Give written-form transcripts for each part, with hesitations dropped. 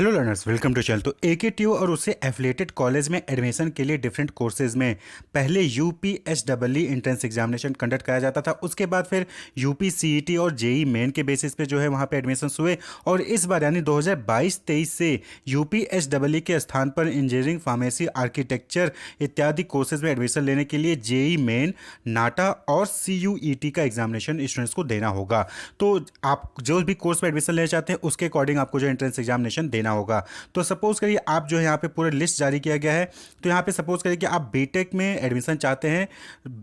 Hello learners, welcome to channel. तो AKTU और उससे एफिलिएटेड कॉलेज में एडमिशन के लिए डिफरेंट कोर्सेज में पहले यूपीएसडब्ल्यू एंट्रेंस एग्जामिनेशन कंडक्ट कराया जाता था। उसके बाद फिर यूपीसीईटी और जेई मेन के बेसिस पे जो है वहाँ पे एडमिशन हुए। और इस बार यानी 2022-23 से यूपीएसडब्ल्यू के स्थान पर इंजीनियरिंग, फार्मेसी, आर्किटेक्चर इत्यादि कोर्सेज में एडमिशन लेने के लिए जेई मेन, नाटा और सीयूईटी का एग्जामिनेशन स्टूडेंट्स को देना होगा। तो आप जो भी कोर्स में एडमिशन लेना चाहते हैं उसके अकॉर्डिंग आपको जो एंट्रेंस एग्जामिनेशन देना होगा। तो सपोज करिए आप जो है यहाँ पे पूरा लिस्ट जारी किया गया है। तो यहाँ पे सपोज करिए कि आप बीटेक में एडमिशन चाहते हैं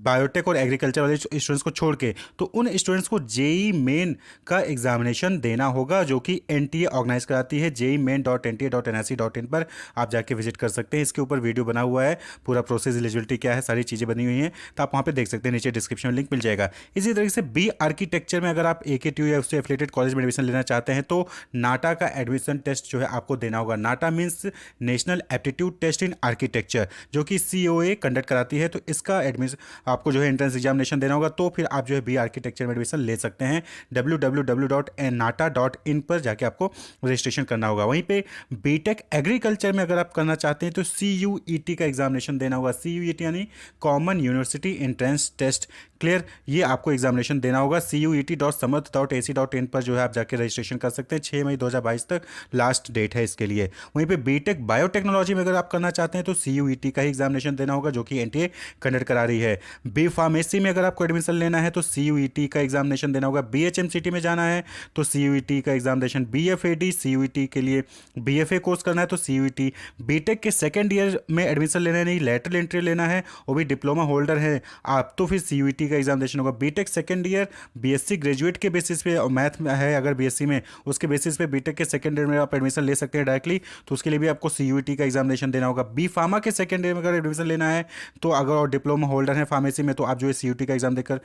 बायोटेक और एग्रीकल्चर वाले स्टूडेंट्स को छोड़ के, तो उन स्टूडेंट्स को जेई मेन का एग्जामिनेशन देना होगा, जो कि एनटीए ऑर्गेनाइज कराती है। jei.main.nta.nic.in पर आप जाके विजिट कर सकते हैं। इसके ऊपर वीडियो बना हुआ है, पूरा प्रोसेस, एलिजिबिलिटी क्या है, सारी चीज़ें बनी हुई हैं, तो आप वहाँ पे देख सकते हैं। नीचे डिस्क्रिप्शन में लिंक मिल जाएगा। इसी तरीके से बी आर्किटेक्चर में अगर आप एकेटीयू या उससे एफिलिएटेड कॉलेज में एडमिशन लेना चाहते हैं तो नाटा का एडमिशन टेस्ट जो है आपको देना होगा। NATA means national aptitude test in architecture, जो कि सीओए कंडक्ट कराती है। तो इसका एडमिशन आपको जो है एंट्रेंस एग्जामिनेशन देना होगा। तो फिर आप जो है बी आर्किटेक्चर में एडमिशन ले सकते हैं। www.nata.in पर जाके आपको रजिस्ट्रेशन करना होगा। वहीं पे बीटेक एग्रीकल्चर में अगर आप करना चाहते हैं तो सीयूईटी का एग्जामिनेशन देना होगा। सीयूईटी यानी common university entrance test. Clear, ये आपको एग्जामिनेशन देना होगा। cuet.samarth.ac.in पर जो है आप जाके रजिस्ट्रेशन कर सकते हैं। 6 मई 2022 तक लास्ट डेट है इसके लिए। वहीं पे बीटेक बायोटेक्नोलॉजी में अगर आप करना चाहते हैं तो सीयूईटी का ही एग्जामिनेशन देना होगा, जो कि एनटीए कंडक्ट करा रही है। बी फार्मेसी में अगर आपको एडमिशन लेना है तो सीयूईटी का एग्जामिनेशन देना होगा। बीएचएमसीटी में जाना है तो सीयूईटी का एग्जामिनेशन। बीएफएडी सीयूईटी के लिए बीएफए कोर्स करना है तो सीयूईटी। बीटेक के सेकेंड ईयर में एडमिशन लेना है, नहीं लेटरल एंट्री लेना है, वो भी डिप्लोमा होल्डर है आप, तो फिर सीयूईटी का एग्जामिनेशन होगा। B Tech second year BSc graduate के बेसिस पे और मैथ में है अगर बीएससी में, उसके बेसिस पे बीटेक के सेकेंड ईयर में आप एडमिशन ले सकते हैं डायरेक्टली, तो उसके लिए भी आपको सीयूईटी का एग्जामिनेशन देना होगा। बी फार्मा के सेकेंड ईयर में अगर एडमिशन लेना है तो अगर और डिप्लोमा होल्डर है फार्मेसी में तो आप जो है सीयूईटी का एग्जाम देकर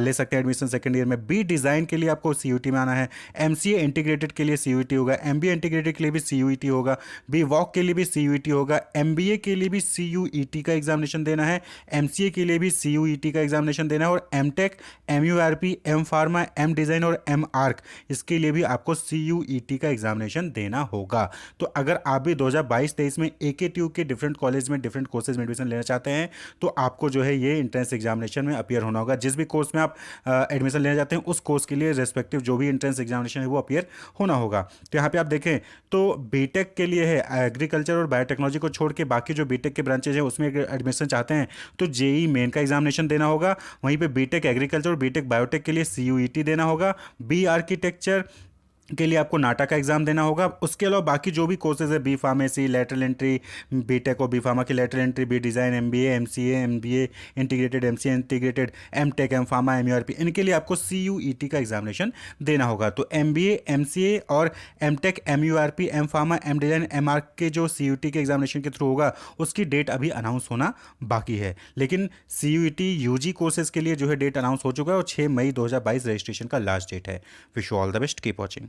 ले सकते हैं एडमिशन सेकेंड ईयर में। बी डिज़ाइन के लिए आपको सीयूईटी में आना है। एमसीए इंटीग्रेटेड के लिए सीयूईटी होगा। एमबीए इंटीग्रेटेड के लिए भी सीयूईटी होगा। बी वॉक के लिए भी सीयूईटी होगा। एमबीए के लिए भी सीयूईटी का एग्जामिनेशन देना है। एमसीए के लिए भी सीयूईटी का एग्जामिनेशन देना है। और MTech, MURP, M Pharma, M Design और एम आर्क, इसके लिए भी आपको सीयूईटी का एग्जामिनेशन देना होगा। तो अगर आप भी 2022-23 में एकेटीयू के डिफरेंट कॉलेज में डिफरेंट कोर्सेज में एडमिशन लेना चाहते हैं तो आपको जो है ये एंट्रेंस एग्जामिनेशन में अपीयर होना होगा। जिस भी कोर्स में आप एडमिशन लेना चाहते हैं उस कोर्स के लिए रेस्पेक्टिव जो भी एंट्रेंस एग्जामिनेशन है वो अपीयर होना होगा। तो यहाँ पे आप देखें तो बीटेक के लिए है एग्रीकल्चर और बायोटेक्नोलॉजी को छोड़ के बाकी जो बीटेक के ब्रांचेज हैं उसमें एडमिशन चाहते हैं तो जेई मेन का एग्जामिनेशन देना होगा। वहीं पे बीटेक एग्रीकल्चर और बीटेक बायोटेक के लिए सीयूईटी देना होगा। बी आर्किटेक्चर के लिए आपको नाटा का एग्जाम देना होगा। उसके अलावा बाकी जो भी कोर्सेज है B Pharmacy, lateral entry, BTech और बी फार्मा की lateral entry, B Design, MBA, MCA, MBA integrated, MCA integrated, MTech, M Pharma, MURP, इनके लिए आपको सीयूईटी का एग्जामिनेशन देना होगा। तो एमबीए, एमसीए और MTech, MURP, M Pharma, M Design, MArch के जो सीयूईटी के एग्जामिनेशन के थ्रू होगा उसकी डेट अभी अनाउंस होना बाकी है। लेकिन सीयूईटी यूजी कोर्सेज के लिए जो है डेट अनाउंस हो चुका है और 6 मई 2022 रजिस्ट्रेशन का लास्ट डेट है। Wish you all the best, keep watching.